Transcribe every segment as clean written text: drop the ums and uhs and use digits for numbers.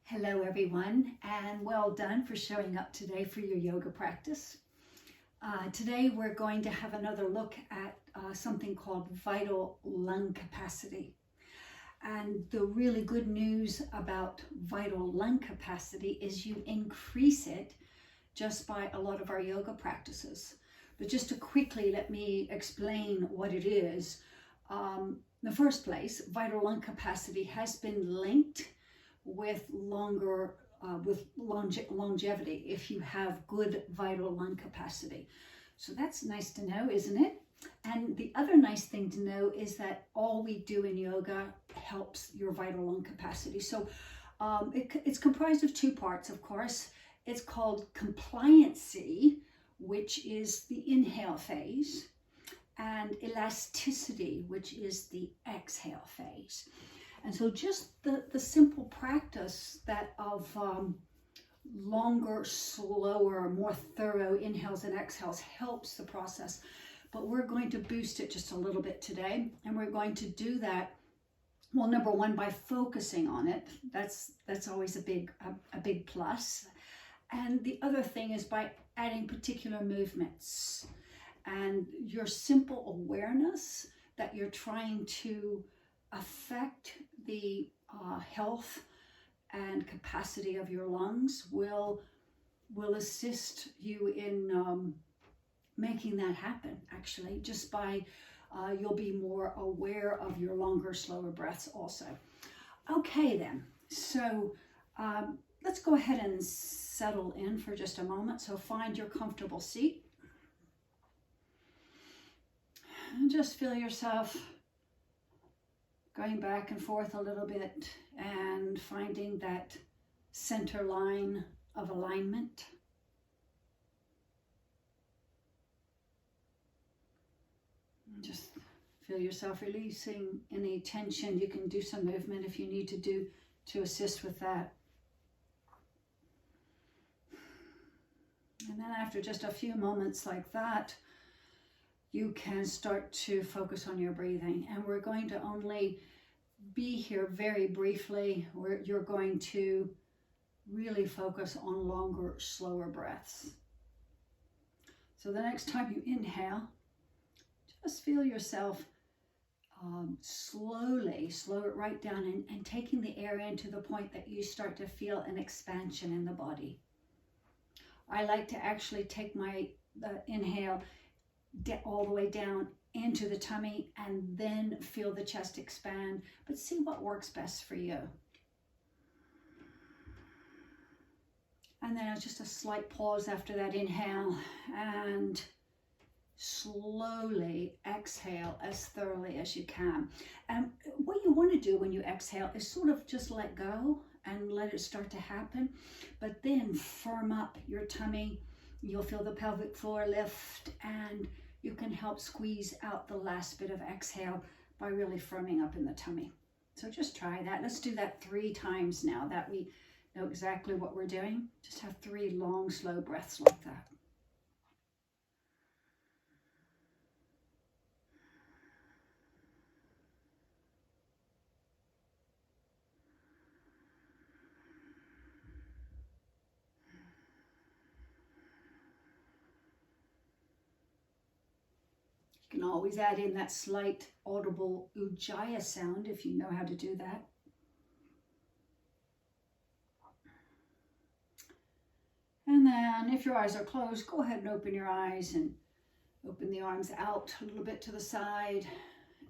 Hello everyone, and well done for showing up today for your yoga practice. Today we're going to have another look at something called vital lung capacity. And the really good news about vital lung capacity is you increase it just by a lot of our yoga practices. But just to quickly let me explain what it is. In the first place, vital lung capacity has been linked with longevity if you have good vital lung capacity. So that's nice to know, isn't it? And the other nice thing to know is that all we do in yoga helps your vital lung capacity. So it's comprised of two parts, of course. It's called compliancy, which is the inhale phase, and elasticity, which is the exhale phase. And so just the simple practice that of longer, slower, more thorough inhales and exhales helps the process. But we're going to boost it just a little bit today. And we're going to do that, well, number one, by focusing on it. That's always a big plus. And the other thing is by adding particular movements and your simple awareness that you're trying to affect the health and capacity of your lungs will assist you in making that happen, actually, just by you'll be more aware of your longer, slower breaths also. Okay then, so let's go ahead and settle in for just a moment. So find your comfortable seat and just feel yourself going back and forth a little bit and finding that center line of alignment. And just feel yourself releasing any tension. You can do some movement if you need to do to assist with that. And then after just a few moments like that, you can start to focus on your breathing. And we're going to only be here very briefly, where you're going to really focus on longer, slower breaths. So the next time you inhale, just feel yourself slowly slow it right down and taking the air in to the point that you start to feel an expansion in the body. I like to actually take my inhale all the way down into the tummy and then feel the chest expand, but see what works best for you. And then just a slight pause after that inhale and slowly exhale as thoroughly as you can. And what you want to do when you exhale is sort of just let go and let it start to happen, but then firm up your tummy. You'll feel the pelvic floor lift, and you can help squeeze out the last bit of exhale by really firming up in the tummy. So just try that. Let's do that 3 times now that we know exactly what we're doing. Just have 3 long, slow breaths like that. You can always add in that slight audible ujjayi sound if you know how to do that. And then if your eyes are closed, go ahead and open your eyes and open the arms out a little bit to the side.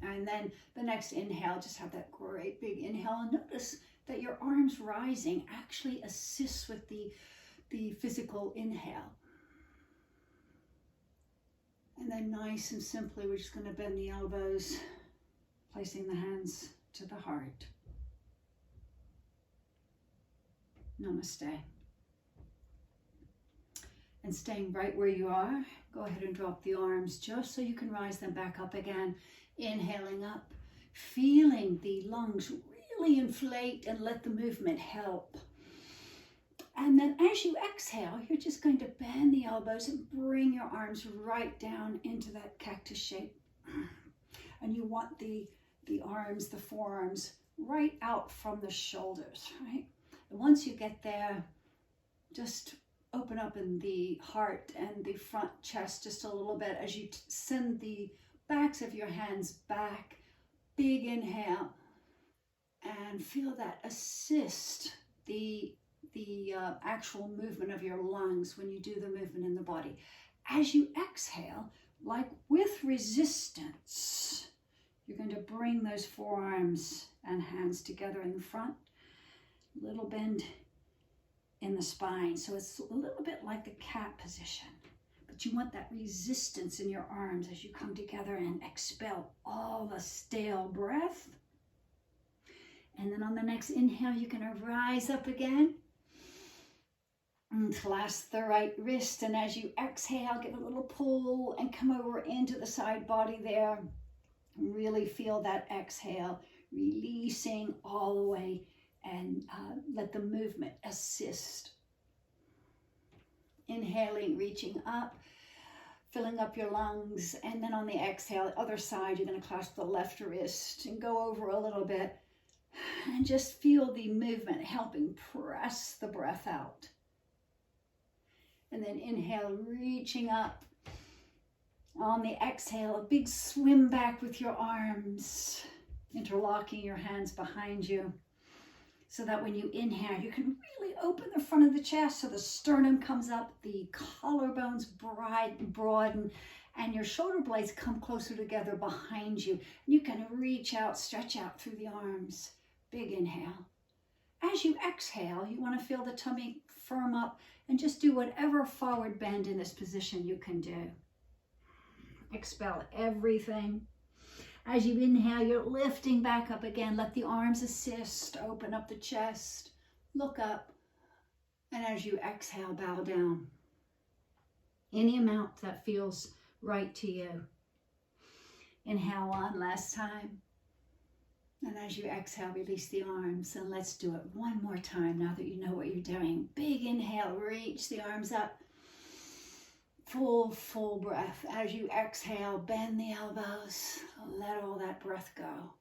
And then the next inhale, just have that great big inhale, and notice that your arms rising actually assists with the physical inhale. And then nice and simply, we're just going to bend the elbows, placing the hands to the heart. Namaste. And staying right where you are, go ahead and drop the arms just so you can rise them back up again. Inhaling up, feeling the lungs really inflate and let the movement help. And then as you exhale, you're just going to bend the elbows and bring your arms right down into that cactus shape. And you want the arms, the forearms, right out from the shoulders, right? And once you get there, just open up in the heart and the front chest just a little bit as you send the backs of your hands back. Big inhale, and feel that assist the actual movement of your lungs when you do the movement in the body. As you exhale, like with resistance, you're going to bring those forearms and hands together in the front. Little bend in the spine. So it's a little bit like the cat position. But you want that resistance in your arms as you come together and expel all the stale breath. And then on the next inhale, you're going to rise up again. And clasp the right wrist. And as you exhale, give a little pull and come over into the side body there. Really feel that exhale, releasing all the way, and let the movement assist. Inhaling, reaching up, filling up your lungs, and then on the exhale, other side, you're going to clasp the left wrist and go over a little bit and just feel the movement helping press the breath out. And then inhale, reaching up. On the exhale, a big swim back with your arms, interlocking your hands behind you, so that when you inhale, you can really open the front of the chest so the sternum comes up, the collarbones broaden, and your shoulder blades come closer together behind you. You can reach out, stretch out through the arms. Big inhale. As you exhale, you want to feel the tummy firm up and just do whatever forward bend in this position you can do. Expel everything. As you inhale, you're lifting back up again. Let the arms assist. Open up the chest. Look up. And as you exhale, bow down. Any amount that feels right to you. Inhale one last time. And as you exhale, release the arms. And let's do it one more time now that you know what you're doing. Big inhale, reach the arms up. Full breath. As you exhale, bend the elbows. Let all that breath go.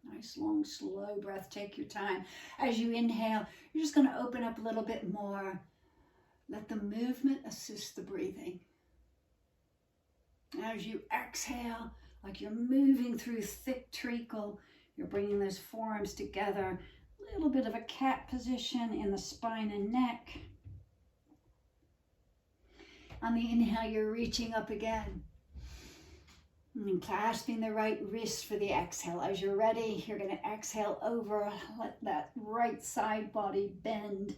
Nice, long, slow breath. Take your time. As you inhale, you're just going to open up a little bit more. Let the movement assist the breathing. As you exhale, like you're moving through thick treacle, you're bringing those forearms together. A little bit of a cat position in the spine and neck. On the inhale, you're reaching up again. And clasping the right wrist for the exhale. As you're ready, you're going to exhale over. Let that right side body bend.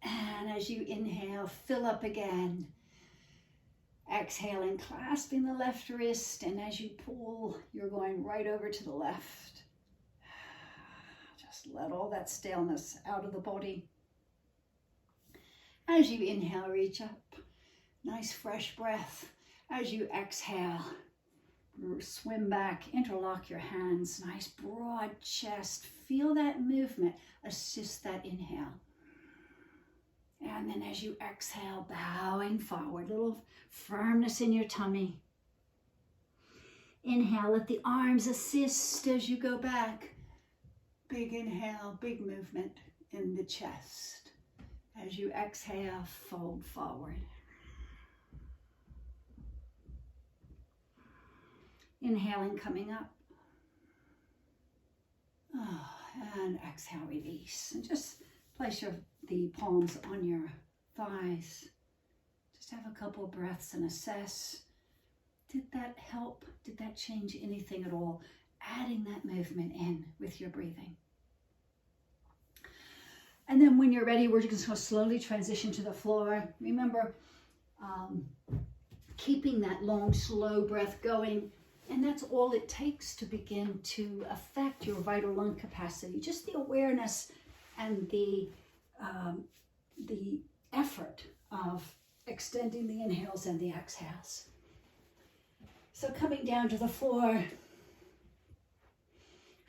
And as you inhale, fill up again. Exhaling, clasping the left wrist. And as you pull, you're going right over to the left. Just let all that staleness out of the body. As you inhale, reach up. Nice fresh breath. As you exhale, swim back, interlock your hands. Nice broad chest. Feel that movement. Assist that inhale. And then as you exhale, bowing forward. Little firmness in your tummy. Inhale, let the arms assist as you go back. Big inhale, big movement in the chest. As you exhale, fold forward. Inhaling, coming up. Oh, and exhale, release. And just place the palms on your thighs. Just have a couple of breaths and assess. Did that help? Did that change anything at all? Adding that movement in with your breathing. And then when you're ready, we're just going to slowly transition to the floor. Remember, keeping that long, slow breath going. And that's all it takes to begin to affect your vital lung capacity. Just the awareness and the effort of extending the inhales and the exhales. So coming down to the floor,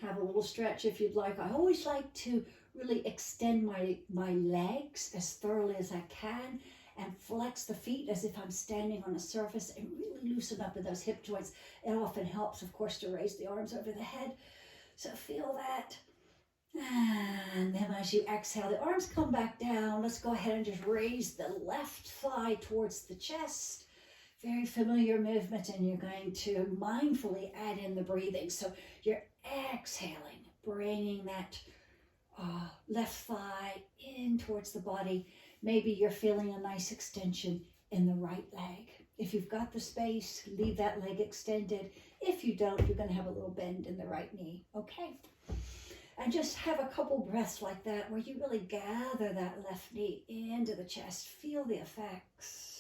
have a little stretch if you'd like. I always like to really extend my legs as thoroughly as I can and flex the feet as if I'm standing on a surface and really loosen up in those hip joints. It often helps, of course, to raise the arms over the head. So feel that. And then as you exhale, the arms come back down. Let's go ahead and just raise the left thigh towards the chest. Very familiar movement, and you're going to mindfully add in the breathing. So you're exhaling, bringing that left thigh in towards the body. Maybe you're feeling a nice extension in the right leg. If you've got the space, leave that leg extended. If you don't, you're going to have a little bend in the right knee. Okay. And just have a couple breaths like that where you really gather that left knee into the chest. Feel the effects.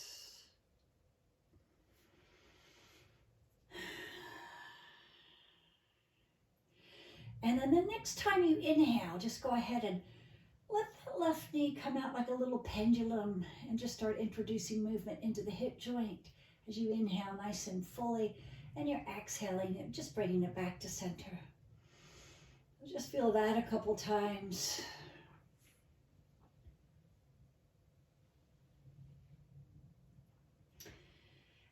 And then the next time you inhale, just go ahead and let that left knee come out like a little pendulum and just start introducing movement into the hip joint as you inhale nice and fully, and you're exhaling it, just bringing it back to center. Just feel that a couple times.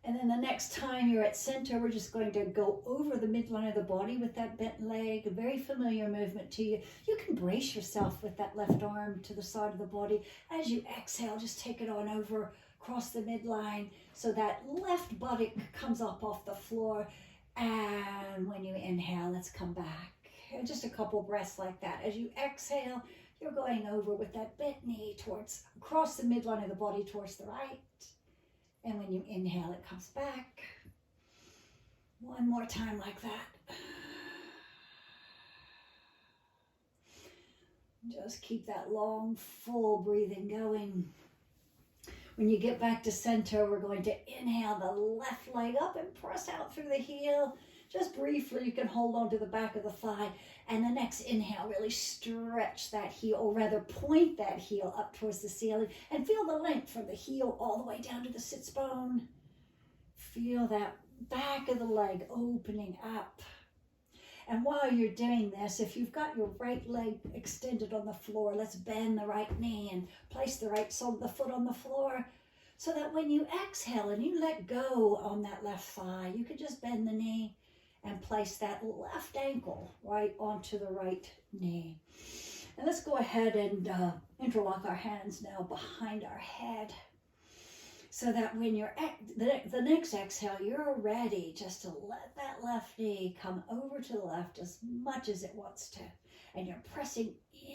And then the next time you're at center, we're just going to go over the midline of the body with that bent leg, a very familiar movement to you. You can brace yourself with that left arm to the side of the body. As you exhale, just take it on over across the midline so that left buttock comes up off the floor. And when you inhale, let's come back. And just a couple breaths like that. As you exhale, you're going over with that bent knee towards across the midline of the body towards the right. And when you inhale, it comes back. One more time like that. Just keep that long, full breathing going. When you get back to center, we're going to inhale the left leg up and press out through the heel. Just briefly, you can hold on to the back of the thigh. And the next inhale, really stretch that heel, or rather point that heel up towards the ceiling and feel the length from the heel all the way down to the sits bone. Feel that back of the leg opening up. And while you're doing this, if you've got your right leg extended on the floor, let's bend the right knee and place the right sole of the foot on the floor so that when you exhale and you let go on that left thigh, you can just bend the knee and place that left ankle right onto the right knee. And let's go ahead and interlock our hands now behind our head so that when you're the next exhale, you're ready just to let that left knee come over to the left as much as it wants to. And you're pressing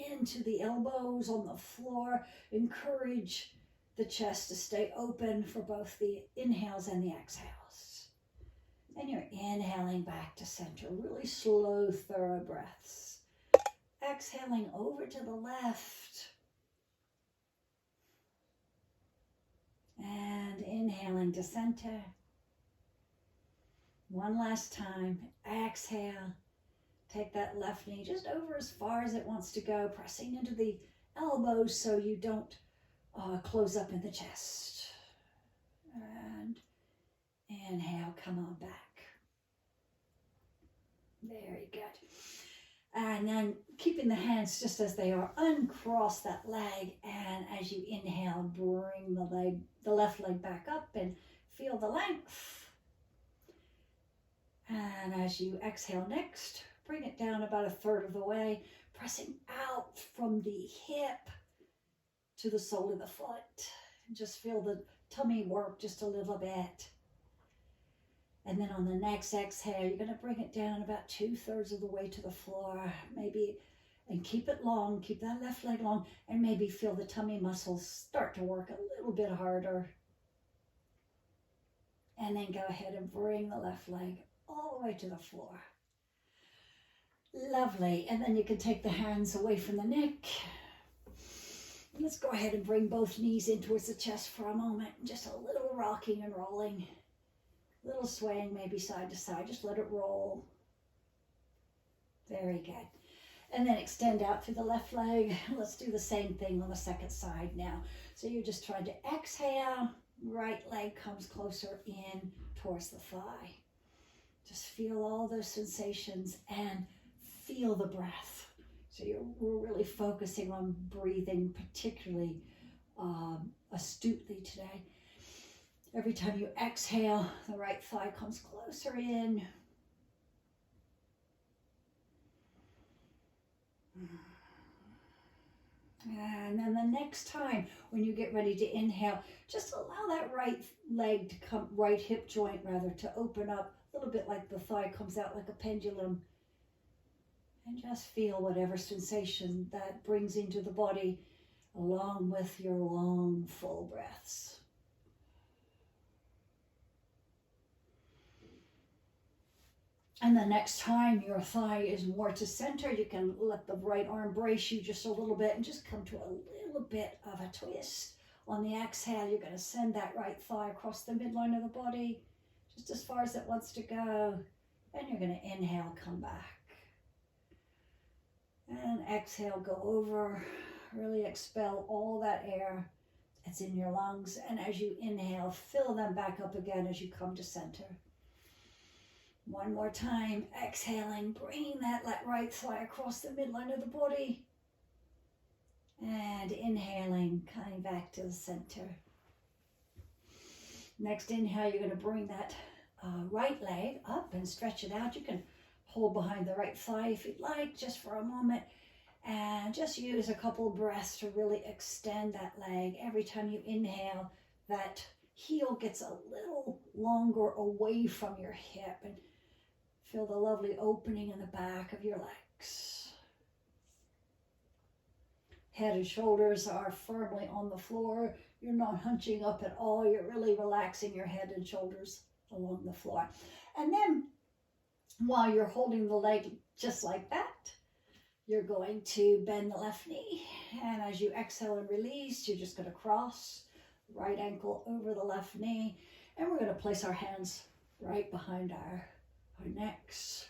into the elbows on the floor. Encourage the chest to stay open for both the inhales and the exhales. And you're inhaling back to center, really slow, thorough breaths. Exhaling over to the left. And inhaling to center. One last time. Exhale. Take that left knee just over as far as it wants to go, pressing into the elbows so you don't close up in the chest. And inhale, come on back. Very good. And then keeping the hands just as they are, uncross that leg. And as you inhale, bring the left leg back up and feel the length. And as you exhale next, bring it down about a third of the way, pressing out from the hip to the sole of the foot. Just feel the tummy work just a little bit. And then on the next exhale, you're going to bring it down about 2/3 of the way to the floor, maybe, and keep it long, keep that left leg long, and maybe feel the tummy muscles start to work a little bit harder. And then go ahead and bring the left leg all the way to the floor. Lovely. And then you can take the hands away from the neck. Let's go ahead and bring both knees in towards the chest for a moment. Just a little rocking and rolling. Little swaying maybe side to side. Just let it roll. Very good. And then extend out through the left leg. Let's do the same thing on the second side now. So you're just trying to exhale. Right leg comes closer in towards the thigh. Just feel all those sensations and feel the breath. So we're really focusing on breathing particularly astutely today. Every time you exhale, the right thigh comes closer in. And then the next time when you get ready to inhale, just allow that right leg to come, right hip joint rather, to open up a little bit like the thigh comes out like a pendulum. And just feel whatever sensation that brings into the body along with your long, full breaths. And the next time your thigh is more to center, you can let the right arm brace you just a little bit and just come to a little bit of a twist. On the exhale, you're going to send that right thigh across the midline of the body, just as far as it wants to go. And you're going to inhale, come back. And exhale, go over. Really expel all that air that's in your lungs. And as you inhale, fill them back up again as you come to center. One more time, exhaling, bringing that right thigh across the midline of the body. And inhaling, coming back to the center. Next inhale, you're going to bring that right leg up and stretch it out. You can hold behind the right thigh if you'd like, just for a moment. And just use a couple of breaths to really extend that leg. Every time you inhale, that heel gets a little longer away from your hip. And feel the lovely opening in the back of your legs. Head and shoulders are firmly on the floor. You're not hunching up at all. You're really relaxing your head and shoulders along the floor. And then while you're holding the leg just like that, you're going to bend the left knee. And as you exhale and release, you're just going to cross the right ankle over the left knee. And we're going to place our hands right behind our necks.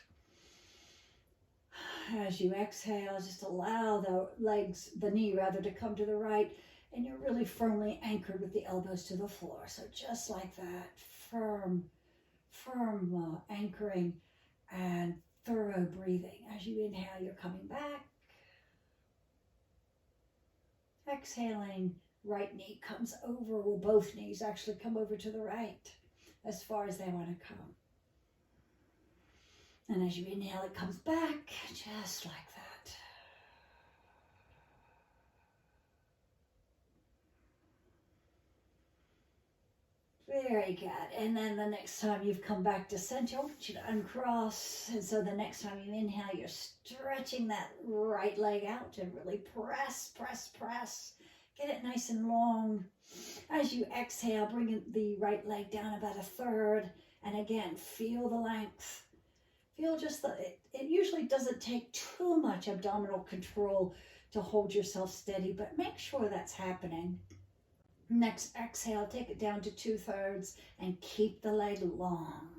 As you exhale, just allow the knee to come to the right, and you're really firmly anchored with the elbows to the floor. So just like that, firm anchoring and thorough breathing. As you inhale, you're coming back. Exhaling, right knee comes over, or both knees actually come over to the right as far as they want to come. And as you inhale, it comes back, just like that. Very good. And then the next time you've come back to center, I want you to uncross. And so the next time you inhale, you're stretching that right leg out and really press. Get it nice and long. As you exhale, bring the right leg down about a third. And again, feel the length. Feel just it usually doesn't take too much abdominal control to hold yourself steady, but make sure that's happening. Next exhale, take it down to 2/3 and keep the leg long.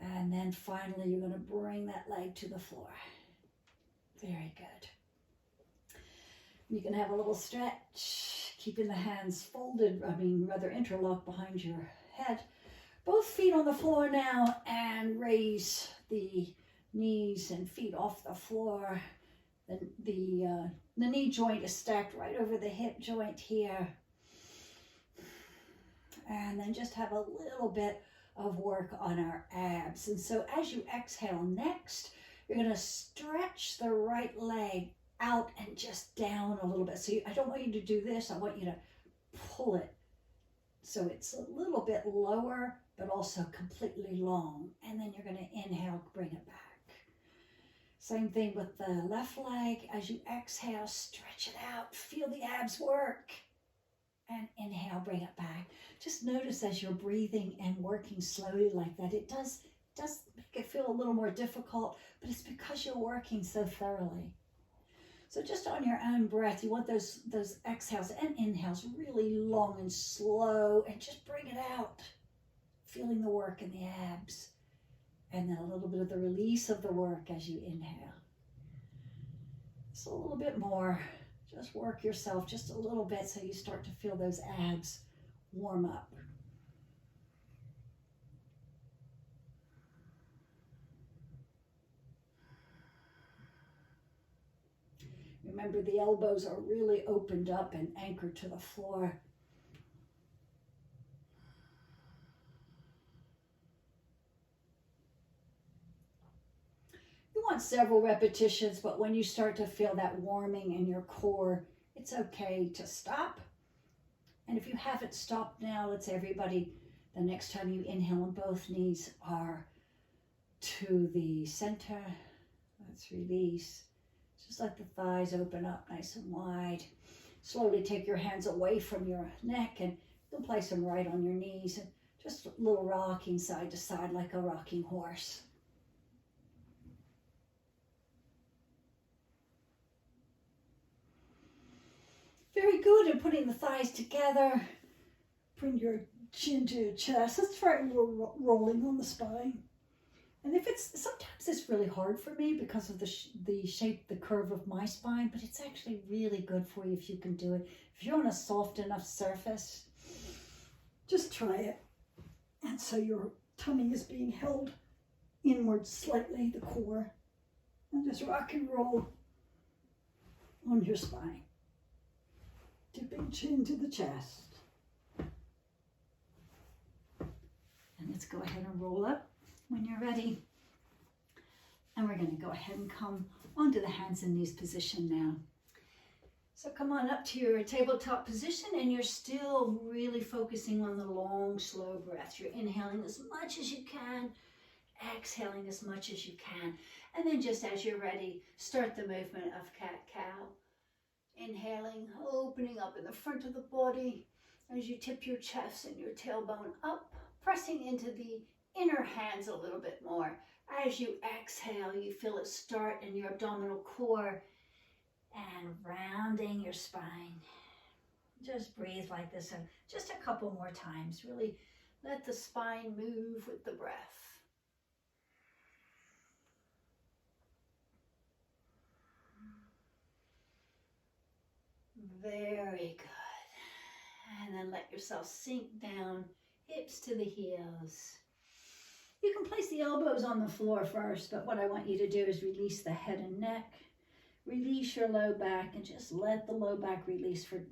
And then finally, you're going to bring that leg to the floor. Very good. You can have a little stretch, keeping the hands folded, rather interlocked behind your head. Both feet on the floor now, and raise the knees and feet off the floor. The knee joint is stacked right over the hip joint here. And then just have a little bit of work on our abs. And so as you exhale next, you're going to stretch the right leg out and just down a little bit. So I don't want you to do this. I want you to pull it so it's a little bit lower, but also completely long. And then you're going to inhale, bring it back. Same thing with the left leg. As you exhale, stretch it out. Feel the abs work. And inhale, bring it back. Just notice as you're breathing and working slowly like that, it does make it feel a little more difficult, but it's because you're working so thoroughly. So just on your own breath, you want those exhales and inhales really long and slow, and just bring it out. Feeling the work in the abs. And then a little bit of the release of the work as you inhale. Just a little bit more. Just work yourself just a little bit so you start to feel those abs warm up. Remember, the elbows are really opened up and anchored to the floor. want several repetitions, but when you start to feel that warming in your core, it's okay to stop. And if you haven't stopped now, let's everybody, the next time you inhale, and both knees are to the center. Let's release. Just let the thighs open up nice and wide. Slowly take your hands away from your neck and you'll place them right on your knees. And just a little rocking side to side like a rocking horse. Very good. And putting the thighs together. Bring your chin to your chest. Let's try a little rolling on the spine. And sometimes it's really hard for me because of the shape, the curve of my spine, but it's actually really good for you if you can do it. If you're on a soft enough surface, just try it. And so your tummy is being held inward slightly, the core, and just rock and roll on your spine. Dipping chin to the chest. And let's go ahead and roll up when you're ready. And we're going to go ahead and come onto the hands and knees position now. So come on up to your tabletop position and you're still really focusing on the long, slow breath. You're inhaling as much as you can, exhaling as much as you can. And then just as you're ready, start the movement of cat-cow. Inhaling, opening up in the front of the body as you tip your chest and your tailbone up, pressing into the inner hands a little bit more. As you exhale, you feel it start in your abdominal core and rounding your spine. Just breathe like this and just a couple more times. Really let the spine move with the breath. Very good. And then let yourself sink down, hips to the heels. You can place the elbows on the floor first, but what I want you to do is release the head and neck. Release your low back and just let the low back release for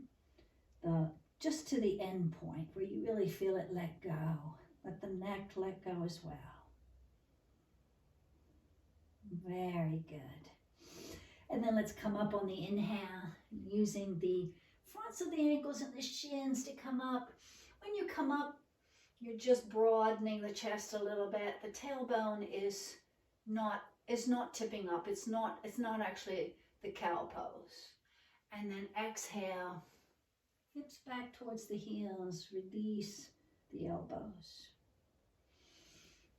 just to the end point where you really feel it let go. Let the neck let go as well. Very good. And then let's come up on the inhale, using the fronts of the ankles and the shins to come up. When you come up, you're just broadening the chest a little bit. The tailbone is not tipping up. It's not actually the cow pose. And then exhale, hips back towards the heels, release the elbows.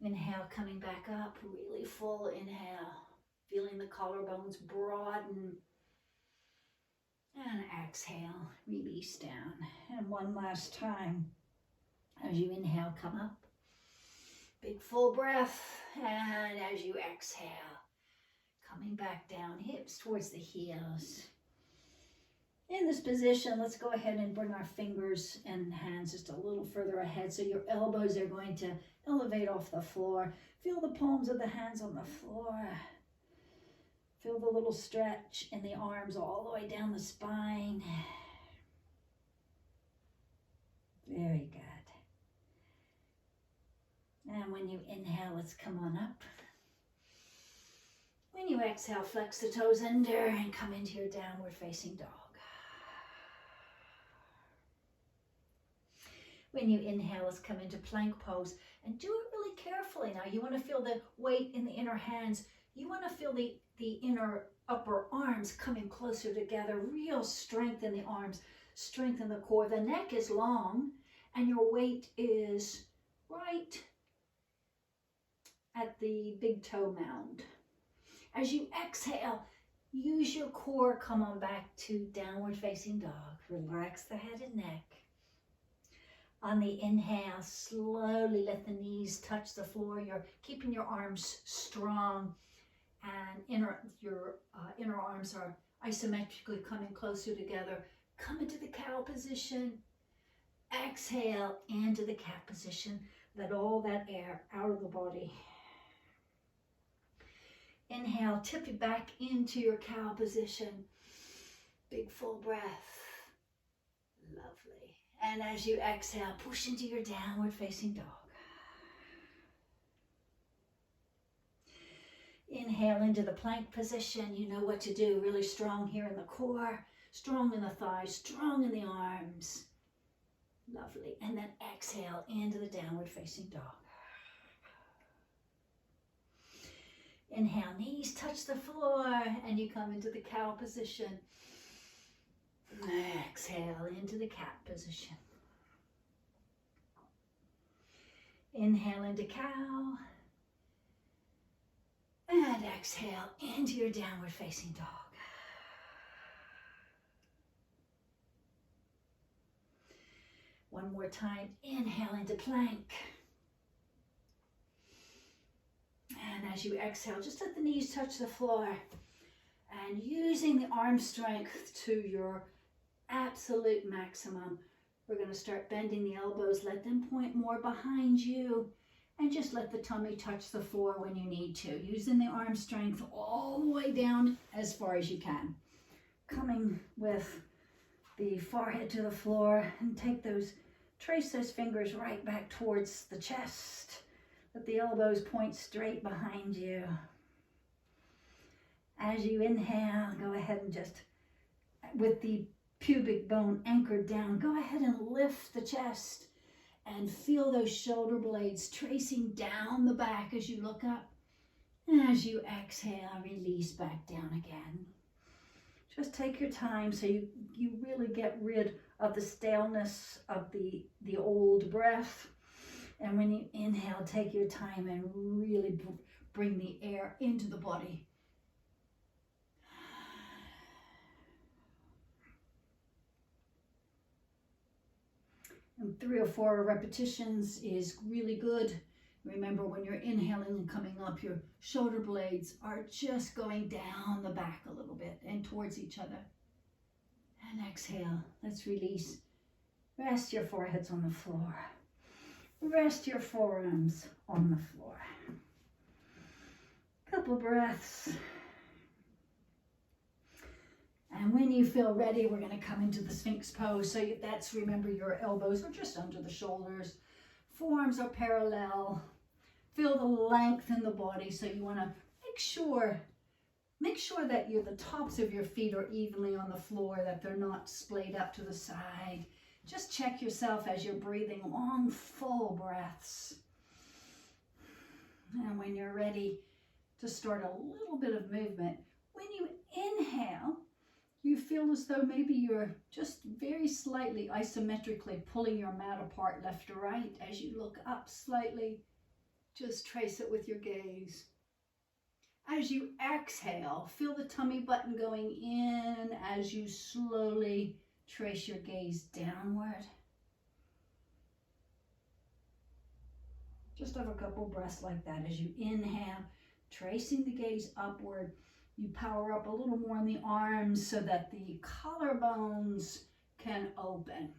Inhale, coming back up, really full inhale, feeling the collarbones broaden. And exhale, release down. And one last time, as you inhale, come up. Big full breath, and as you exhale, coming back down, hips towards the heels. In this position, let's go ahead and bring our fingers and hands just a little further ahead. So your elbows are going to elevate off the floor. Feel the palms of the hands on the floor. Feel the little stretch in the arms all the way down the spine. Very good. And when you inhale, let's come on up. When you exhale, flex the toes under and come into your downward facing dog. When you inhale, let's come into plank pose and do it really carefully. Now you want to feel the weight in the inner hands. You want to feel the inner upper arms coming closer together. Real strength in the arms, strength in the core. The neck is long and your weight is right at the big toe mound. As you exhale, use your core, come on back to downward facing dog. Relax the head and neck. On the inhale, slowly let the knees touch the floor. You're keeping your arms strong, and your inner arms are isometrically coming closer together. Come into the cow position. Exhale into the cat position. Let all that air out of the body. Inhale, tip it back into your cow position. Big full breath. Lovely. And as you exhale, push into your downward facing dog. inhale into the plank position. You know what to do. Really strong here in the core, strong in the thighs, strong in the arms. Lovely. And then exhale into the downward facing dog. Inhale, knees touch the floor, and you come into the cow position. Exhale into the cat position. Inhale into cow. And exhale into your downward facing dog. One more time, inhale into plank. And as you exhale, just let the knees touch the floor. And using the arm strength to your absolute maximum, we're going to start bending the elbows. Let them point more behind you. And just let the tummy touch the floor when you need to. Using the arm strength all the way down as far as you can. Coming with the forehead to the floor, and trace those fingers right back towards the chest. Let the elbows point straight behind you. As you inhale, go ahead and just, with the pubic bone anchored down, go ahead and lift the chest and feel those shoulder blades tracing down the back as you look up. And as you exhale, release back down again. Just take your time so you really get rid of the staleness of the old breath. And when you inhale, take your time and really bring the air into the body. And 3 or 4 repetitions is really good. Remember, when you're inhaling and coming up, your shoulder blades are just going down the back a little bit and towards each other. And exhale, let's release. Rest your foreheads on the floor. Rest your forearms on the floor. Couple breaths. And when you feel ready, we're going to come into the Sphinx pose. So that's, remember, your elbows are just under the shoulders. Forearms are parallel. Feel the length in the body. So you want to make sure that the tops of your feet are evenly on the floor, that they're not splayed up to the side. Just check yourself as you're breathing long, full breaths. And when you're ready to start a little bit of movement, when you inhale, you feel as though maybe you're just very slightly isometrically pulling your mat apart left to right. As you look up slightly, just trace it with your gaze. As you exhale, feel the tummy button going in as you slowly trace your gaze downward. Just have a couple breaths like that. As you inhale, tracing the gaze upward, you power up a little more in the arms so that the collarbones can open.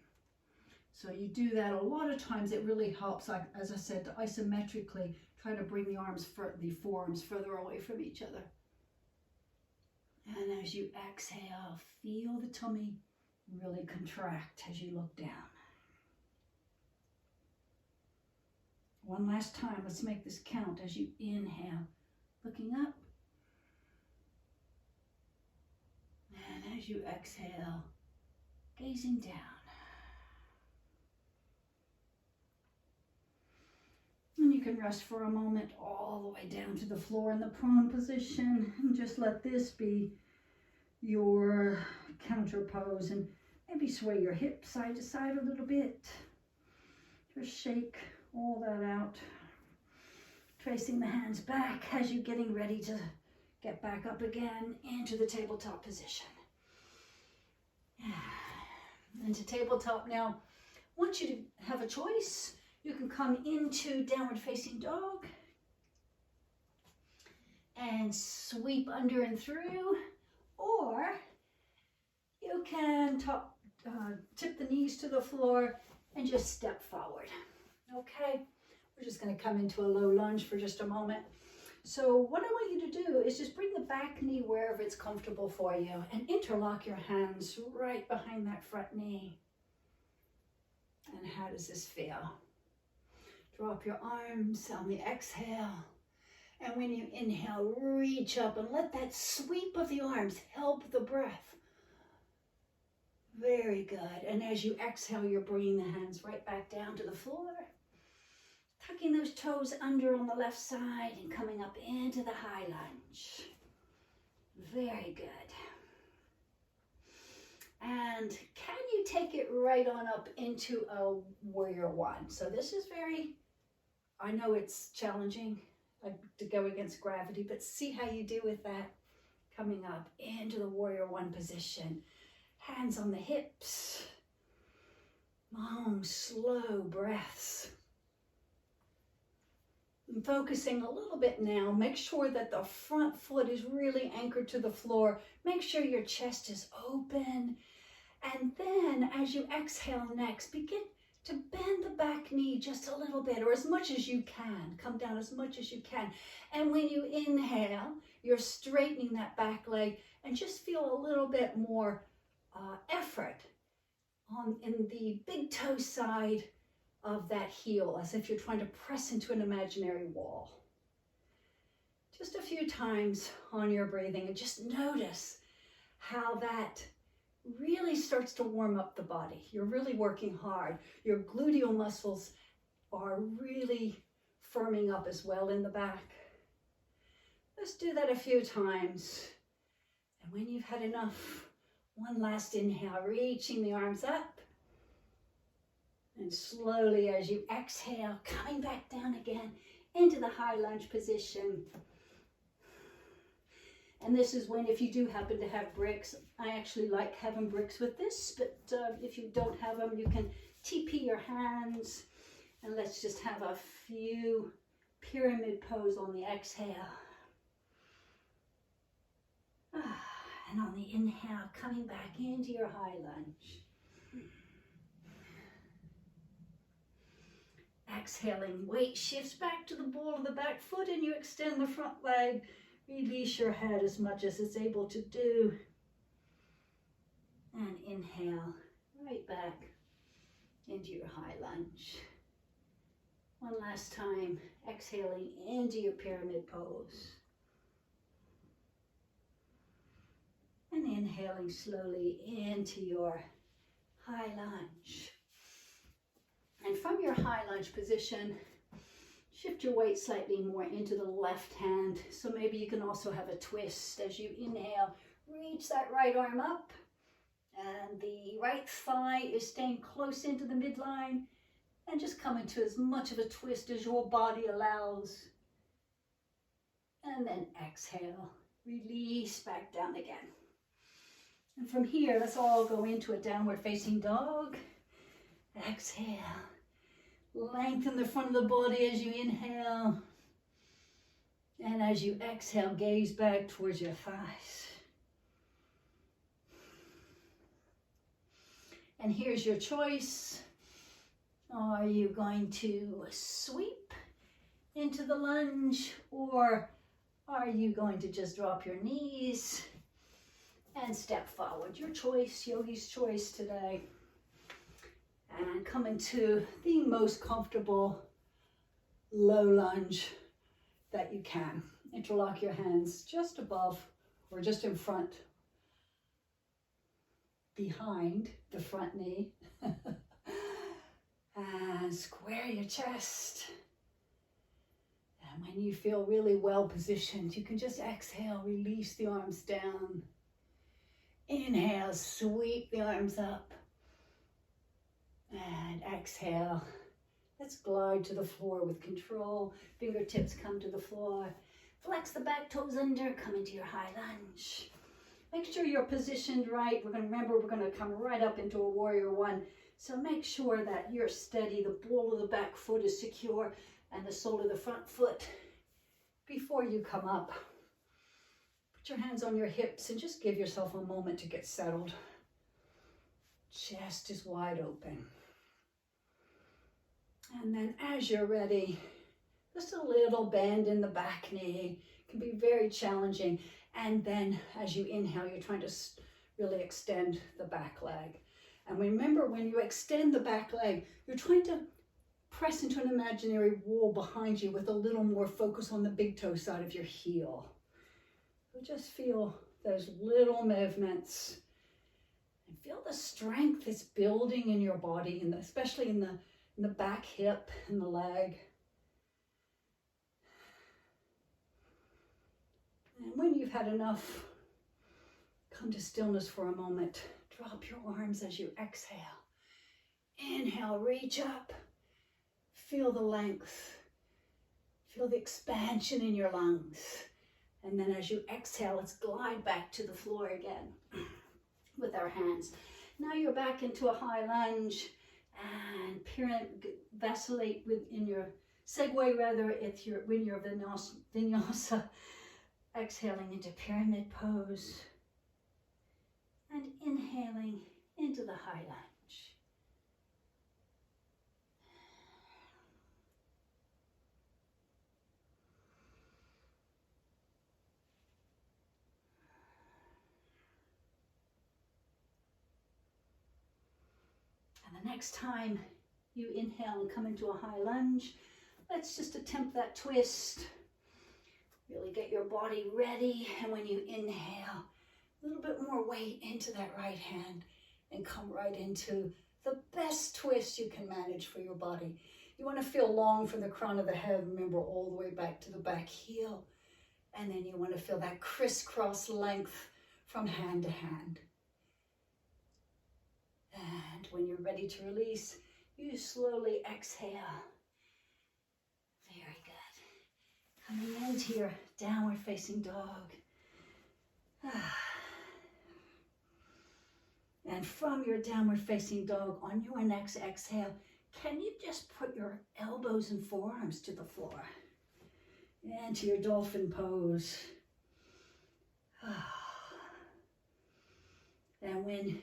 So you do that a lot of times. It really helps, like as I said, to isometrically try to bring the forearms further away from each other. And as you exhale, feel the tummy really contract as you look down. One last time, let's make this count. As you inhale, looking up. And as you exhale, gazing down. And you can rest for a moment all the way down to the floor in the prone position, and just let this be your counter pose, and maybe sway your hips side to side a little bit. Just shake all that out. Tracing the hands back as you're getting ready to get back up again into the tabletop position. Into tabletop now. I want you to have a choice. You can come into downward facing dog and sweep under and through, or you can tip the knees to the floor and just step forward. Okay, we're just going to come into a low lunge for just a moment. So what I want you to do is just bring the back knee wherever it's comfortable for you and interlock your hands right behind that front knee. And how does this feel? Drop your arms on the exhale And when you inhale, reach up and let that sweep of the arms help the breath. Very good. And as you exhale, you're bringing the hands right back down to the floor. Tucking those toes under on the left side and coming up into the high lunge. Very good. And can you take it right on up into a warrior one? So this is very, I know it's challenging to go against gravity, but see how you do with that. Coming up into the warrior one position. Hands on the hips. Long, slow breaths. And focusing a little bit now, make sure that the front foot is really anchored to the floor. Make sure your chest is open. And then as you exhale next, begin to bend the back knee just a little bit, or as much as you can. Come down as much as you can. And when you inhale, you're straightening that back leg and just feel a little bit more effort in the big toe side of that heel, as if you're trying to press into an imaginary wall. Just a few times on your breathing, and just notice how that really starts to warm up the body. You're really working hard. Your gluteal muscles are really firming up as well in the back. Let's do that a few times. And when you've had enough, one last inhale, reaching the arms up. And slowly as you exhale, coming back down again into the high lunge position. And this is when, if you do happen to have bricks, I actually like having bricks with this, but if you don't have them, you can TP your hands. And let's just have a few pyramid pose on the exhale. And on the inhale, coming back into your high lunge. Exhaling, weight shifts back to the ball of the back foot and you extend the front leg. Release your head as much as it's able to do. And inhale, right back into your high lunge. One last time, exhaling into your pyramid pose. And inhaling slowly into your high lunge. And from your high lunge position, shift your weight slightly more into the left hand. So maybe you can also have a twist as you inhale. Reach that right arm up. And the right thigh is staying close into the midline. And just come into as much of a twist as your body allows. And then exhale. Release back down again. And from here, let's all go into a downward facing dog. Exhale. Lengthen the front of the body as you inhale. And as you exhale, gaze back towards your thighs. And here's your choice. Are you going to sweep into the lunge, or are you going to just drop your knees and step forward? Your choice, yogi's choice today. And come into the most comfortable low lunge that you can. Interlock your hands just above or just in front, behind the front knee. And square your chest. And when you feel really well positioned, you can just exhale, release the arms down. Inhale, sweep the arms up. And exhale. Let's glide to the floor with control. Fingertips come to the floor. Flex the back toes under, come into your high lunge. Make sure you're positioned right. We're going to come right up into a warrior one. So make sure that you're steady. The ball of the back foot is secure and the sole of the front foot before you come up. Put your hands on your hips and just give yourself a moment to get settled. Chest is wide open. And then as you're ready, just a little bend in the back knee. It can be very challenging. And then as you inhale, you're trying to really extend the back leg. And remember, when you extend the back leg, you're trying to press into an imaginary wall behind you with a little more focus on the big toe side of your heel. So just feel those little movements and feel the strength that's building in your body, and especially in the back hip and the leg. And when you've had enough, come to stillness for a moment. Drop your arms as you exhale. Inhale, reach up. Feel the length. Feel the expansion in your lungs. And then as you exhale, let's glide back to the floor again with our hands. Now you're back into a high lunge and vacillate within your segue, rather, when you're vinyasa. Exhaling into pyramid pose and inhaling into the high lunge. And the next time you inhale and come into a high lunge, let's just attempt that twist. Really get your body ready, and when you inhale, a little bit more weight into that right hand and come right into the best twist you can manage for your body. You want to feel long from the crown of the head, remember, all the way back to the back heel. And then you want to feel that crisscross length from hand to hand. And when you're ready to release, you slowly exhale. Very good. Coming into your downward facing dog. And from your downward facing dog, on your next exhale, can you just put your elbows and forearms to the floor? Into your dolphin pose. And when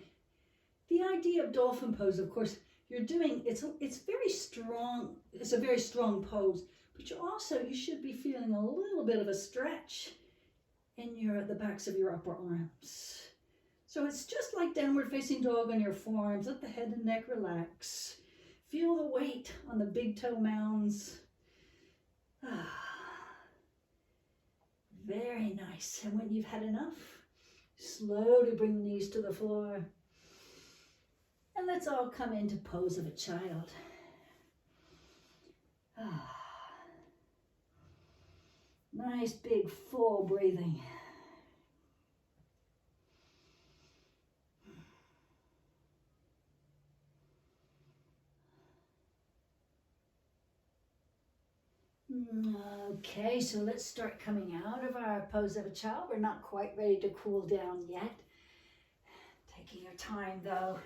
the idea of dolphin pose, of course, you're doing, it's very strong, it's a very strong pose, but you should be feeling a little bit of a stretch in the backs of your upper arms. So it's just like downward facing dog on your forearms. Let the head and neck relax. Feel the weight on the big toe mounds. Very nice. And when you've had enough, slowly bring the knees to the floor. And let's all come into pose of a child. Nice big full breathing. Okay, so let's start coming out of our pose of a child. We're not quite ready to cool down yet. Taking your time though,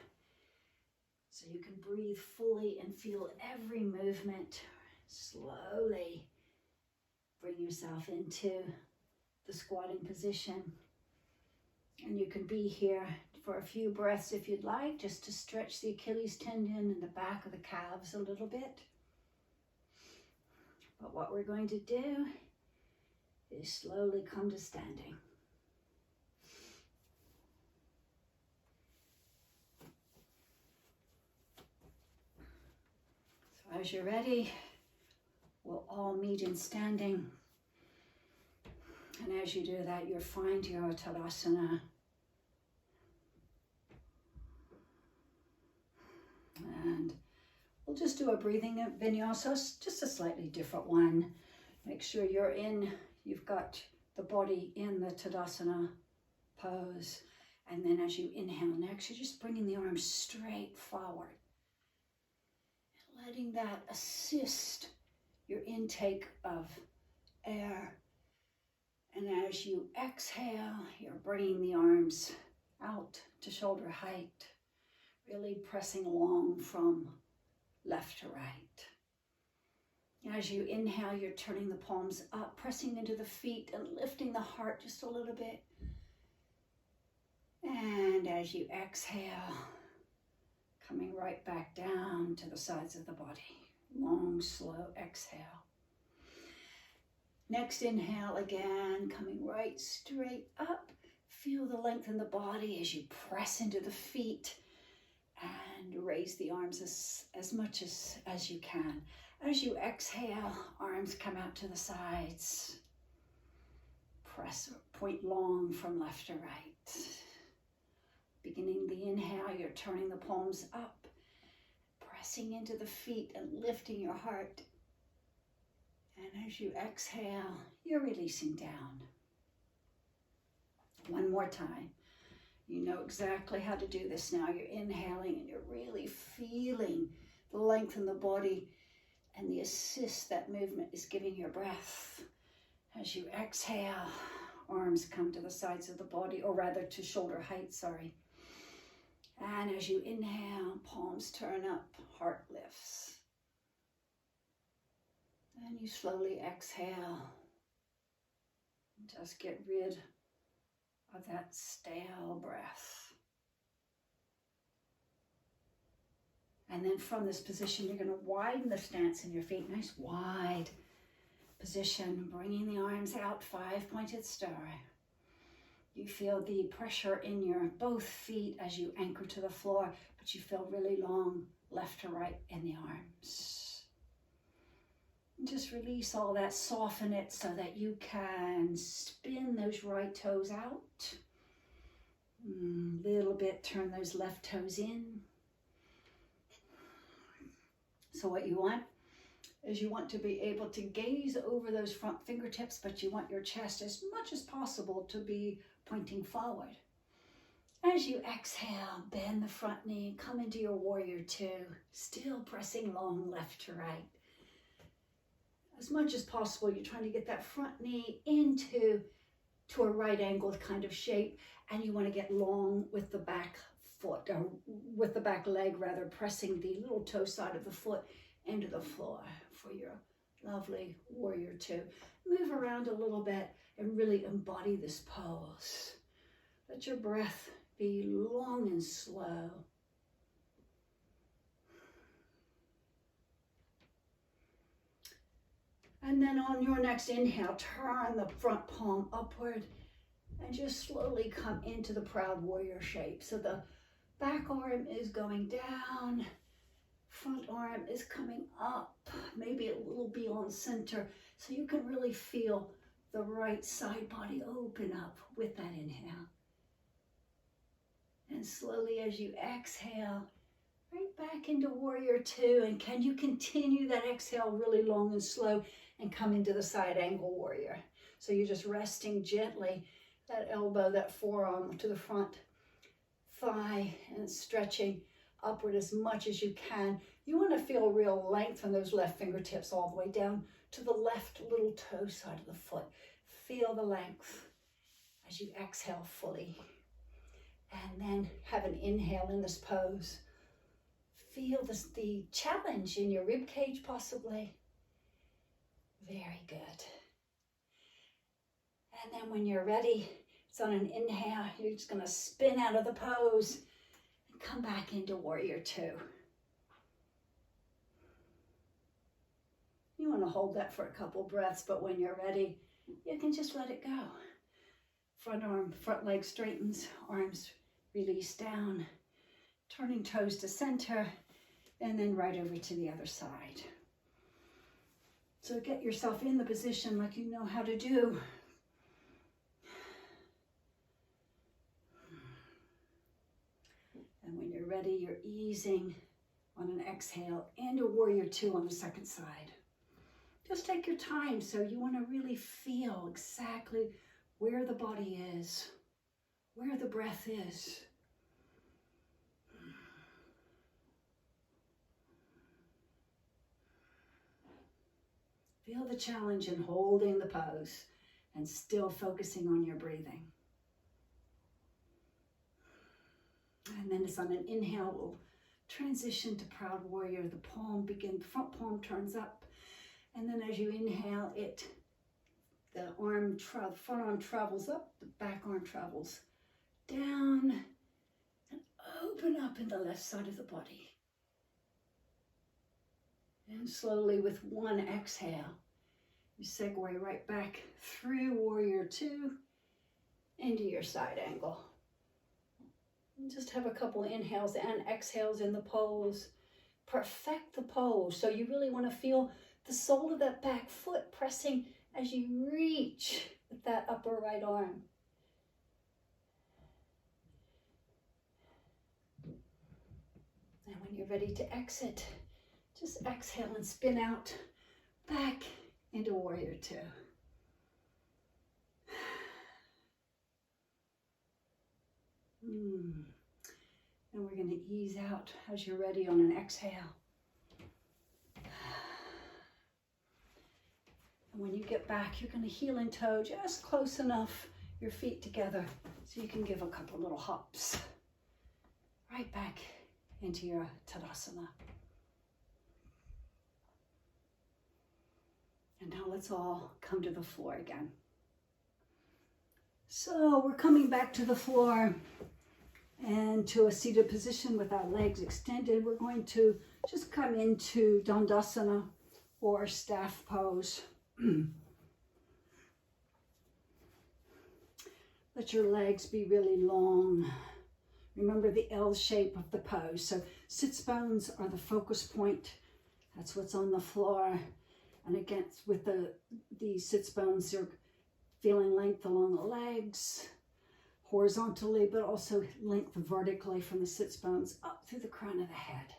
so you can breathe fully and feel every movement. Slowly bring yourself into the squatting position. And you can be here for a few breaths if you'd like, just to stretch the Achilles tendon and the back of the calves a little bit. But what we're going to do is slowly come to standing. So as you're ready, we'll all meet in standing. And as you do that, you'll find your Tadasana. And we'll just do a breathing vinyasa, just a slightly different one. Make sure you've got the body in the Tadasana pose. And then as you inhale next, you're just bringing the arms straight forward. And letting that assist your intake of air. And as you exhale, you're bringing the arms out to shoulder height, really pressing along from left to right. As you inhale, you're turning the palms up, pressing into the feet and lifting the heart just a little bit. And as you exhale, coming right back down to the sides of the body. Long, slow exhale. Next inhale again, coming right straight up. Feel the length in the body as you press into the feet And raise the arms as much as you can. As you exhale, arms come out to the sides. Press or point long from left to right. Beginning the inhale, you're turning the palms up, pressing into the feet and lifting your heart. And as you exhale, you're releasing down. One more time. You know exactly how to do this now. You're inhaling and you're really feeling the length in the body and the assist that movement is giving your breath. As you exhale, arms come to the sides of the body, or rather to shoulder height, sorry. And as you inhale, palms turn up, heart lifts. And you slowly exhale. Just get rid of that stale breath. And then from this position, you're going to widen the stance in your feet. Nice wide position, bringing the arms out, 5-pointed star. You feel the pressure in your both feet as you anchor to the floor, but you feel really long left to right in the arms. And just release all that, soften it so that you can spin those right toes out. Little bit, turn those left toes in. So what you want is you want to be able to gaze over those front fingertips, but you want your chest as much as possible to be pointing forward. As you exhale, bend the front knee, come into your warrior two, still pressing long left to right. As much as possible, you're trying to get that front knee into a right angled kind of shape, and you want to get long with the back foot, or with the back leg rather, pressing the little toe side of the foot into the floor for your lovely warrior two. Move around a little bit and really embody this pose. Let your breath be long and slow. And then on your next inhale, turn the front palm upward and just slowly come into the proud warrior shape. So the back arm is going down, front arm is coming up, maybe a little beyond center, so you can really feel the right side body open up with that inhale. And slowly as you exhale, right back into warrior two. And can you continue that exhale really long and slow and come into the side angle warrior? So you're just resting gently, that elbow, that forearm to the front thigh, and stretching upward as much as you can. You want to feel real length from those left fingertips all the way down to the left little toe side of the foot. Feel the length as you exhale fully. And then have an inhale in this pose. Feel the challenge in your rib cage possibly. Very good. And then when you're ready, it's on an inhale, you're just going to spin out of the pose and come back into warrior two. You want to hold that for a couple breaths, but when you're ready, you can just let it go. Front leg straightens, arms release down, turning toes to center, and then right over to the other side. So get yourself in the position like you know how to do. And when you're ready, you're easing on an exhale and a warrior two on the second side. Just take your time, so you want to really feel exactly where the body is, where the breath is. Feel the challenge in holding the pose and still focusing on your breathing. And then it's on an inhale, we'll transition to proud warrior. The front palm turns up. And then as you inhale, the front arm travels up, the back arm travels down, and open up in the left side of the body. And slowly with one exhale, you segue right back through warrior two into your side angle. And just have a couple of inhales and exhales in the pose. Perfect the pose. So you really want to feel the sole of that back foot pressing as you reach with that upper right arm. And when you're ready to exit, just exhale and spin out back into Warrior Two. And we're going to ease out as you're ready on an exhale. And when you get back, you're going to heel and toe just close enough, your feet together, so you can give a couple little hops. Right back into your Tadasana. And now let's all come to the floor again. So we're coming back to the floor and to a seated position with our legs extended. We're going to just come into Dandasana or staff pose. Let your legs be really long. Remember the L shape of the pose. So sits bones are the focus point. That's what's on the floor. And again, with the sits bones, you're feeling length along the legs, horizontally, but also length vertically from the sits bones up through the crown of the head.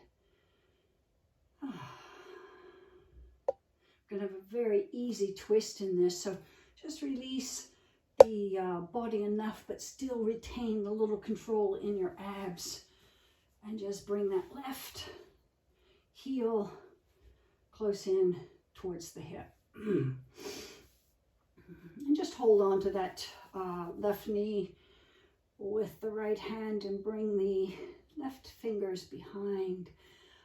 We're going to have a very easy twist in this, so just release the body enough, but still retain the little control in your abs, and just bring that left heel close in towards the hip. And just hold on to that left knee with the right hand and bring the left fingers behind.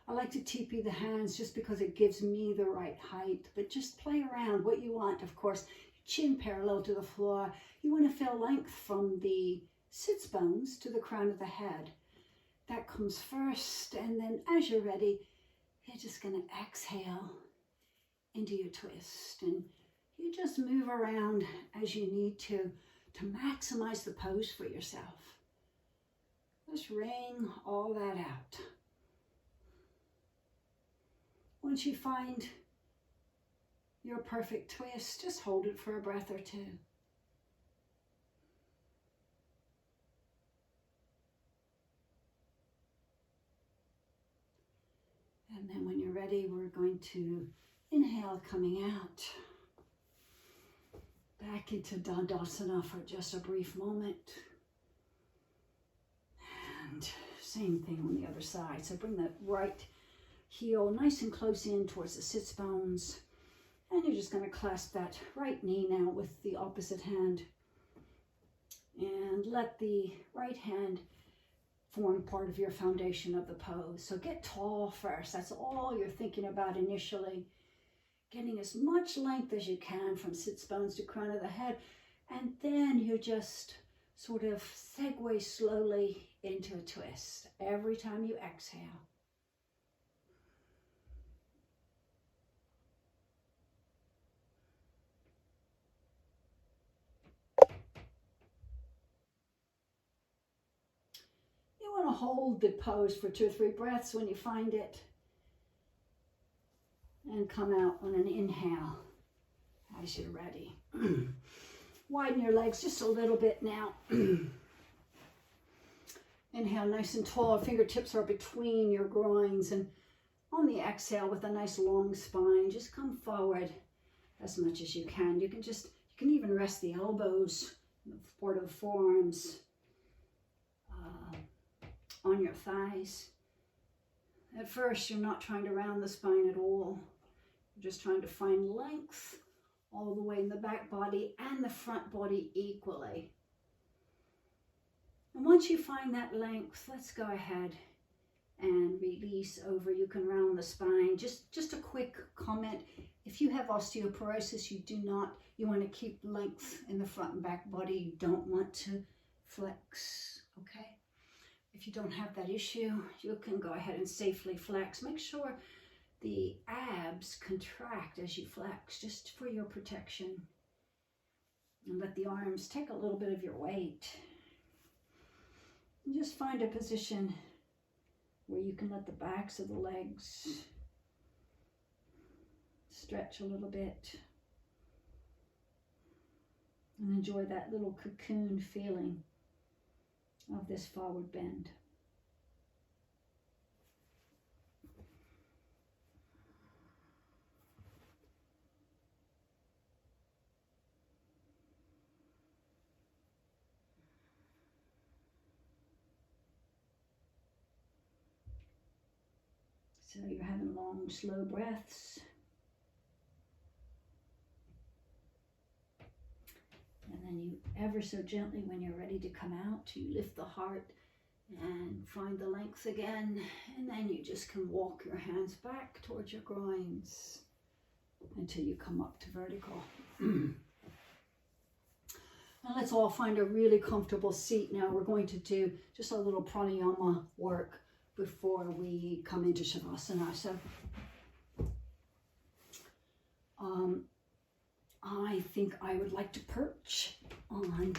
I like to TP the hands just because it gives me the right height, but just play around what you want. Of course, chin parallel to the floor. You want to feel length from the sits bones to the crown of the head. That comes first, and then as you're ready, you're just going to exhale into your twist, and you just move around as you need to maximize the pose for yourself. Just wring all that out. Once you find your perfect twist, just hold it for a breath or two. And then when you're ready, we're going to inhale, coming out. Back into Dandasana for just a brief moment. And same thing on the other side. So bring that right heel nice and close in towards the sits bones. And you're just going to clasp that right knee now with the opposite hand. And let the right hand form part of your foundation of the pose. So get tall first. That's all you're thinking about initially. Getting as much length as you can from sits bones to crown of the head. And then you just sort of segue slowly into a twist every time you exhale. You want to hold the pose for 2 or 3 breaths when you find it. And come out on an inhale as you're ready. Widen your legs just a little bit now. Inhale nice and tall, fingertips are between your groins, and on the exhale with a nice long spine, just come forward as much as you can. You can even rest the elbows, part of the forearms, on your thighs. At first, you're not trying to round the spine at all. You're just trying to find length all the way in the back body and the front body equally. And once you find that length, let's go ahead and release over. You can round the spine. Just a quick comment. If you have osteoporosis, you want to keep length in the front and back body. You don't want to flex, okay? If you don't have that issue, you can go ahead and safely flex. Make sure the abs contract as you flex, just for your protection. And let the arms take a little bit of your weight. And just find a position where you can let the backs of the legs stretch a little bit. And enjoy that little cocoon feeling of this forward bend. So you're having long, slow breaths. And then you ever so gently, when you're ready to come out, you lift the heart and find the length again. And then you just can walk your hands back towards your groins until you come up to vertical. Now let's all find a really comfortable seat. Now we're going to do just a little pranayama work before we come into Shavasana. So I think I would like to perch on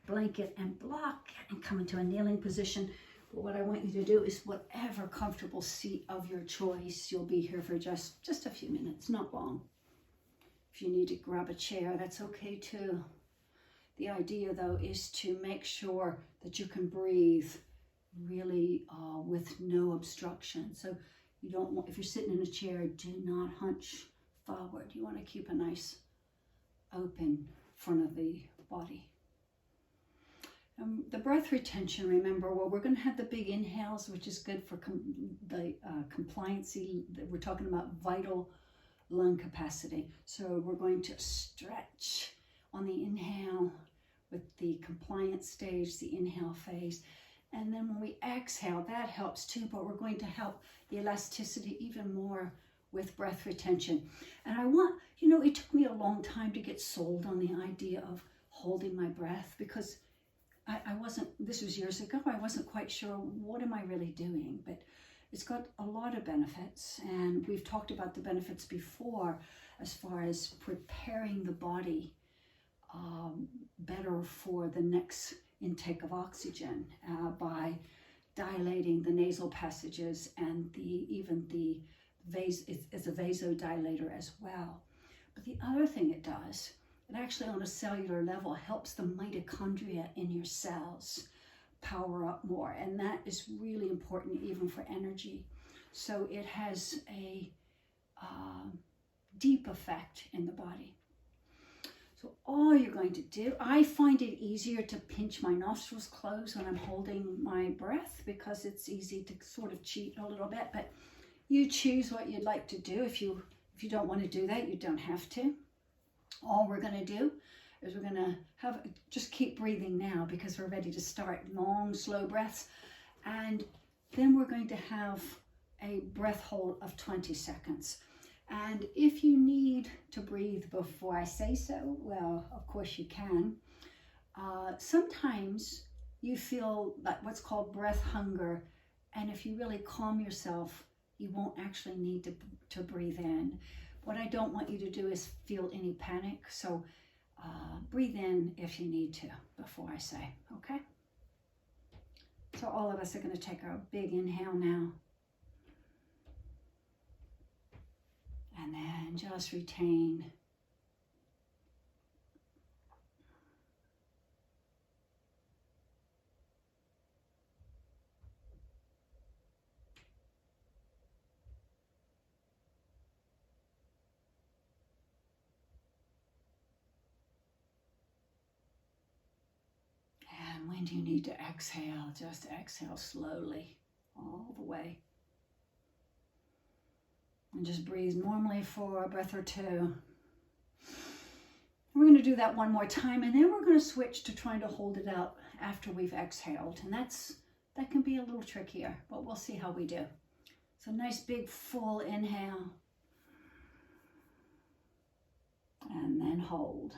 blanket and block and come into a kneeling position. But what I want you to do is whatever comfortable seat of your choice. You'll be here for just a few minutes, not long. If you need to grab a chair, that's okay too. The idea though is to make sure that you can breathe really with no obstruction. So you don't want, if you're sitting in a chair, do not hunch forward. You want to keep a nice open front of the body. The breath retention, remember, well, we're going to have the big inhales, which is good for the compliancy. We're talking about vital lung capacity. So we're going to stretch on the inhale with the compliance stage, the inhale phase. And then when we exhale, that helps too, but we're going to help the elasticity even more with breath retention. And I want, you know, it took me a long time to get sold on the idea of holding my breath, because I wasn't, this was years ago, I wasn't quite sure what am I really doing, but it's got a lot of benefits. And we've talked about the benefits before as far as preparing the body better for the next intake of oxygen by dilating the nasal passages, and even the it's a vasodilator as well. But the other thing it does, it actually on a cellular level helps the mitochondria in your cells power up more, and that is really important even for energy. So it has a deep effect in the body. So all you're going to do, I find it easier to pinch my nostrils closed when I'm holding my breath, because it's easy to sort of cheat a little bit, but you choose what you'd like to do. If you don't want to do that, you don't have to. All we're going to do is we're going to just keep breathing now, because we're ready to start long, slow breaths. And then we're going to have a breath hold of 20 seconds. And if you need to breathe before I say so, well, of course you can. Sometimes you feel like what's called breath hunger. And if you really calm yourself, you won't actually need to breathe in. What I don't want you to do is feel any panic. So breathe in if you need to before I say, okay? So all of us are going to take a big inhale now. And then just retain. And when you need to exhale, just exhale slowly all the way. And just breathe normally for a breath or two. We're going to do that one more time, and then we're going to switch to trying to hold it out after we've exhaled. And that can be a little trickier, but we'll see how we do. So nice big full inhale. And then hold.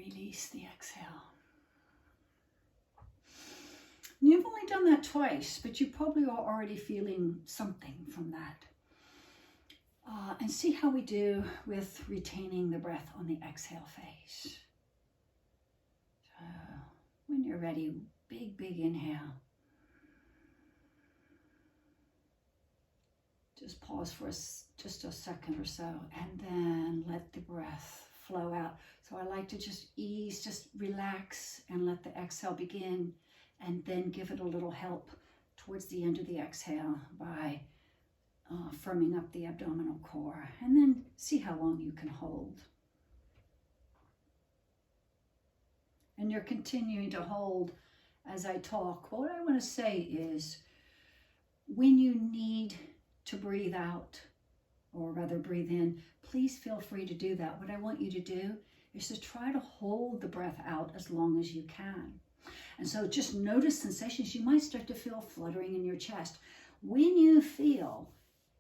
release the exhale. You've only done that twice, but you probably are already feeling something from that. And see how we do with retaining the breath on the exhale phase. So when you're ready, big, big inhale. Just pause for just a second or so, and then let the breath flow out. So I like to just ease, just relax, and let the exhale begin, and then give it a little help towards the end of the exhale by firming up the abdominal core, and then see how long you can hold. And you're continuing to hold as I talk. But what I want to say is, when you need to breathe out, or rather breathe in, please feel free to do that. What I want you to do is to try to hold the breath out as long as you can. And so just notice sensations. You might start to feel fluttering in your chest. When you feel,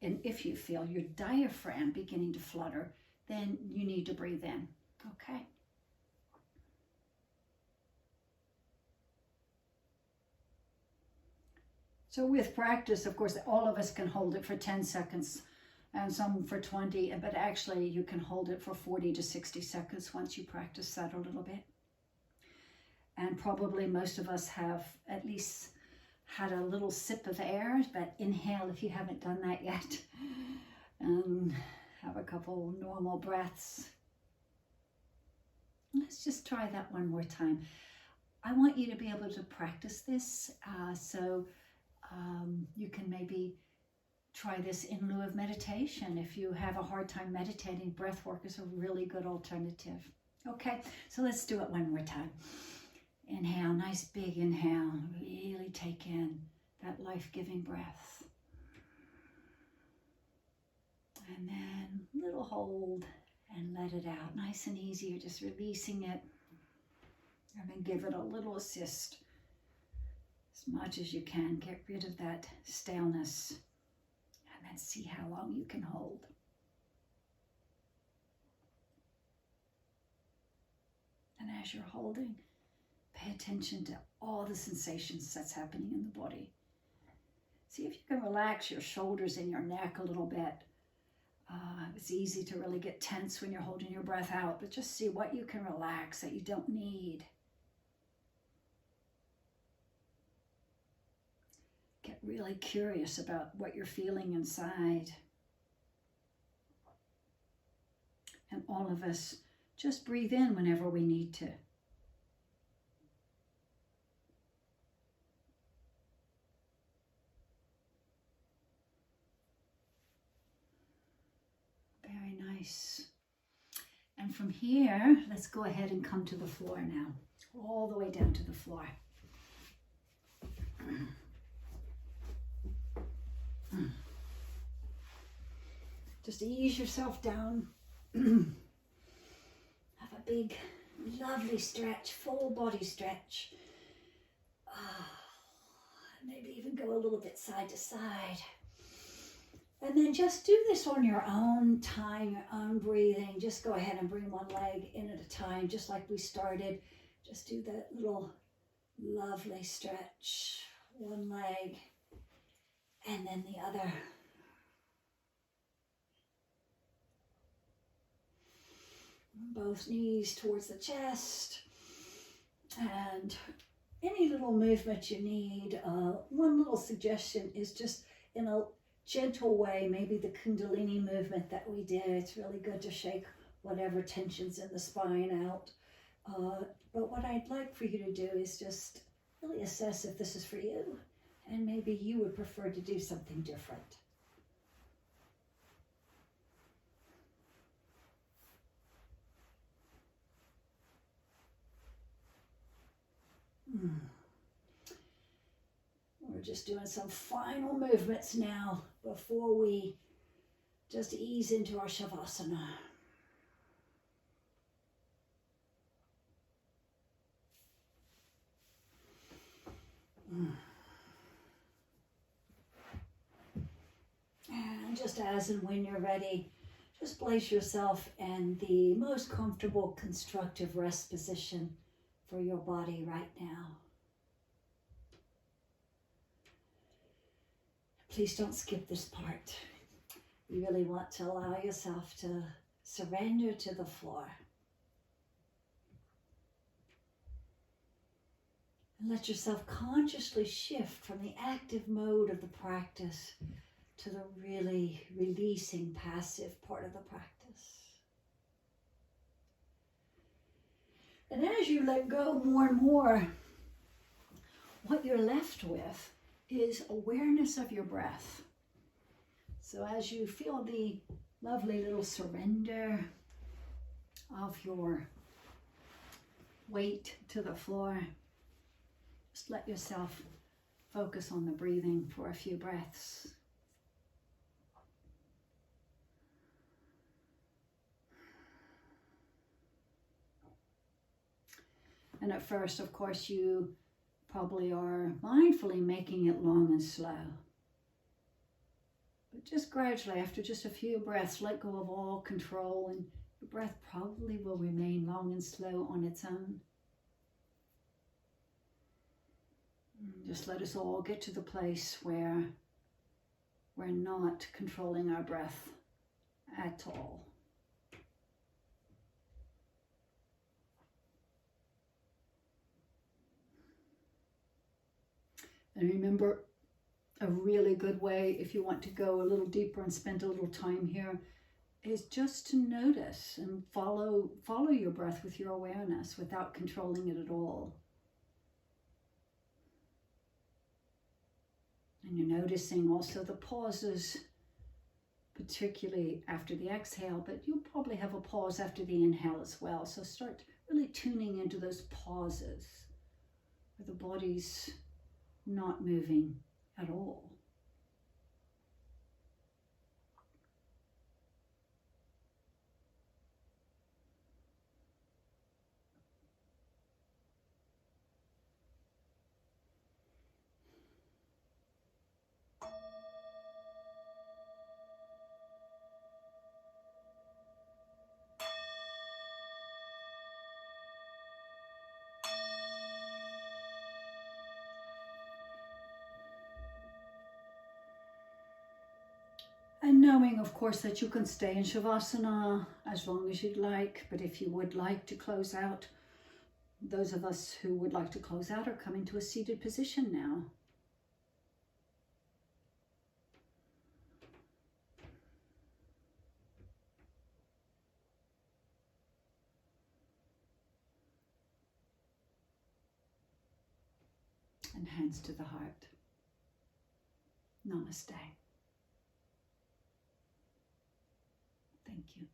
and if you feel your diaphragm beginning to flutter, then you need to breathe in, okay? So with practice, of course, all of us can hold it for 10 seconds and some for 20, but actually you can hold it for 40 to 60 seconds once you practice that a little bit. And probably most of us have at least had a little sip of air, but inhale if you haven't done that yet. Have a couple normal breaths. Let's just try that one more time. I want you to be able to practice this, so you can maybe try this in lieu of meditation. If you have a hard time meditating, breath work is a really good alternative. Okay, so let's do it one more time. Inhale, nice big inhale. Really take in that life-giving breath. And then little hold and let it out. Nice and easy. You're just releasing it. And then give it a little assist. As much as you can. Get rid of that staleness. And then see how long you can hold. And as you're holding, pay attention to all the sensations that's happening in the body. See if you can relax your shoulders and your neck a little bit. It's easy to really get tense when you're holding your breath out, but just see what you can relax that you don't need. Get really curious about what you're feeling inside. And all of us just breathe in whenever we need to. Very nice. And from here, let's go ahead and come to the floor now. All the way down to the floor. Just ease yourself down. Have a big, lovely stretch, full body stretch. Maybe even go a little bit side to side. And then just do this on your own time, your own breathing. Just go ahead and bring one leg in at a time, just like we started. Just do that little lovely stretch. One leg, and then the other. Both knees towards the chest. And any little movement you need. One little suggestion is just in a gentle way, maybe the Kundalini movement that we did. It's really good to shake whatever tensions in the spine out. But what I'd like for you to do is just really assess if this is for you, and maybe you would prefer to do something different. We're just doing some final movements now before we just ease into our Shavasana. And just as and when you're ready, just place yourself in the most comfortable, constructive rest position for your body right now. Please don't skip this part. You really want to allow yourself to surrender to the floor. And let yourself consciously shift from the active mode of the practice to the really releasing passive part of the practice. And as you let go more and more, what you're left with is awareness of your breath. So as you feel the lovely little surrender of your weight to the floor, just let yourself focus on the breathing for a few breaths. And at first, of course, you probably are mindfully making it long and slow. But just gradually, after just a few breaths, let go of all control, and your breath probably will remain long and slow on its own. Just let us all get to the place where we're not controlling our breath at all. And remember, a really good way, if you want to go a little deeper and spend a little time here, is just to notice and follow your breath with your awareness without controlling it at all. And you're noticing also the pauses, particularly after the exhale, but you'll probably have a pause after the inhale as well. So start really tuning into those pauses where the body's not moving at all. And knowing, of course, that you can stay in Shavasana as long as you'd like, but if you would like to close out, those of us who would like to close out are coming to a seated position now. And hands to the heart. Namaste. Thank you.